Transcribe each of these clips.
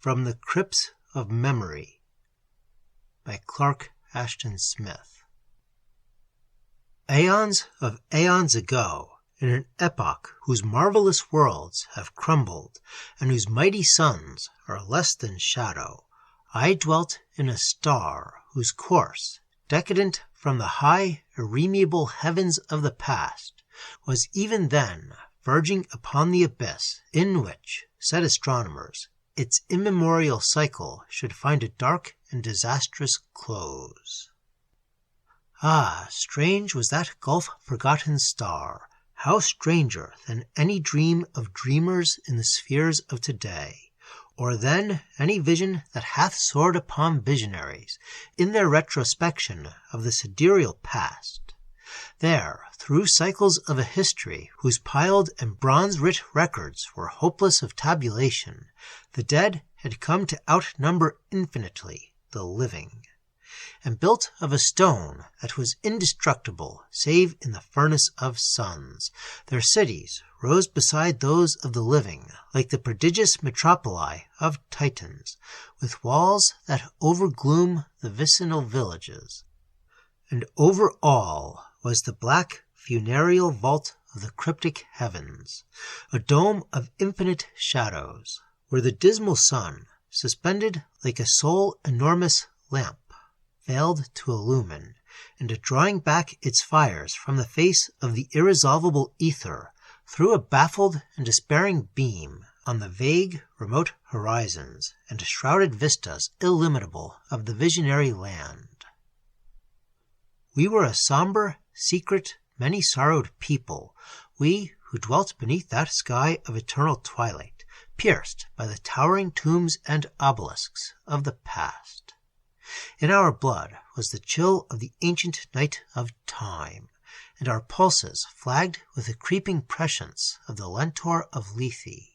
From the Crypts of Memory by Clark Ashton Smith. Aeons of aeons ago, in an epoch whose marvelous worlds have crumbled, and whose mighty suns are less than shadow, I dwelt in a star whose course, decadent from the high, irremeable heavens of the past, was even then verging upon the abyss in which, said astronomers, its immemorial cycle should find a dark and disastrous close. Ah, strange was that gulf-forgotten star, how stranger than any dream of dreamers in the spheres of today, or than any vision that hath soared upon visionaries in their retrospection of the sidereal past. There, through cycles of a history whose piled and bronze-writ records were hopeless of tabulation, the dead had come to outnumber infinitely the living, and built of a stone that was indestructible save in the furnace of suns, their cities rose beside those of the living like the prodigious metropoli of Titans, with walls that overgloom the vicinal villages. And over all was the black funereal vault of the cryptic heavens, a dome of infinite shadows, where the dismal sun, suspended like a sole enormous lamp, failed to illumine, and drawing back its fires from the face of the irresolvable ether, threw a baffled and despairing beam on the vague, remote horizons and shrouded vistas illimitable of the visionary land. We were a somber, secret, many-sorrowed people, we who dwelt beneath that sky of eternal twilight, pierced by the towering tombs and obelisks of the past. In our blood was the chill of the ancient night of time, and our pulses flagged with the creeping prescience of the lentor of Lethe.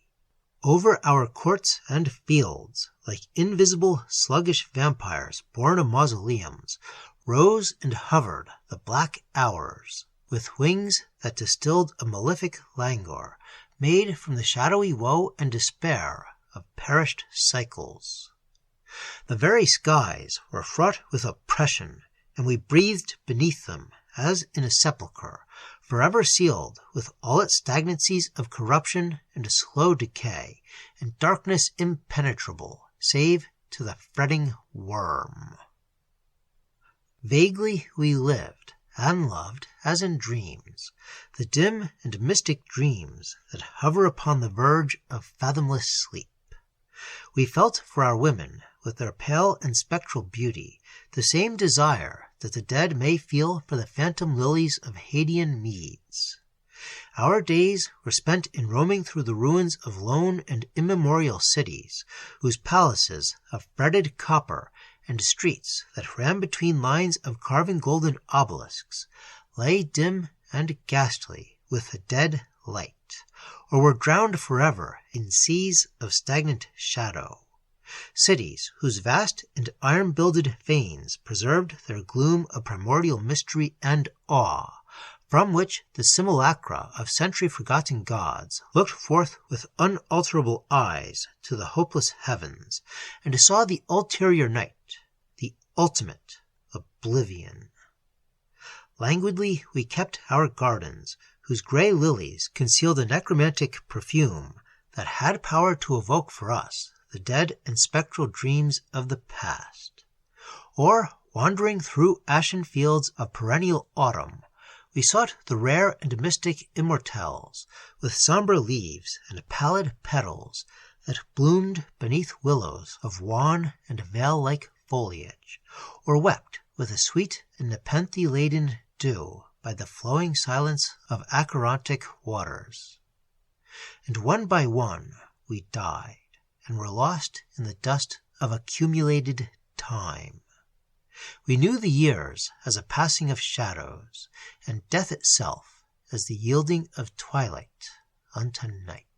Over our courts and fields, like invisible sluggish vampires born of mausoleums, rose and hovered the black hours, with wings that distilled a malefic languor, made from the shadowy woe and despair of perished cycles. The very skies were fraught with oppression, and we breathed beneath them, as in a sepulchre, forever sealed with all its stagnancies of corruption and slow decay, and darkness impenetrable, save to the fretting worm. Vaguely we lived, and loved, as in dreams, the dim and mystic dreams that hover upon the verge of fathomless sleep. We felt for our women, with their pale and spectral beauty, the same desire that the dead may feel for the phantom lilies of Hadean meads. Our days were spent in roaming through the ruins of lone and immemorial cities, whose palaces of fretted copper and streets that ran between lines of carven golden obelisks lay dim and ghastly with the dead light, or were drowned forever in seas of stagnant shadow. Cities whose vast and iron-builded fanes preserved their gloom of primordial mystery and awe, from which the simulacra of century-forgotten gods looked forth with unalterable eyes to the hopeless heavens, and saw the ulterior night, the ultimate oblivion. Languidly we kept our gardens, whose grey lilies concealed a necromantic perfume that had power to evoke for us the dead and spectral dreams of the past. Or, wandering through ashen fields of perennial autumn, we sought the rare and mystic immortelles, with sombre leaves and pallid petals that bloomed beneath willows of wan and veil-like foliage, or wept with a sweet and nepenthe-laden dew by the flowing silence of Acherontic waters. And one by one we died, and were lost in the dust of accumulated time. We knew the years as a passing of shadows, and death itself as the yielding of twilight unto night.